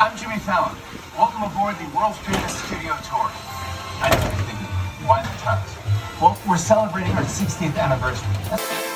I'm Jimmy Fallon. Welcome aboard the world's famous studio tour. I know you're thinking, why the tux? Well, we're celebrating our 60th anniversary.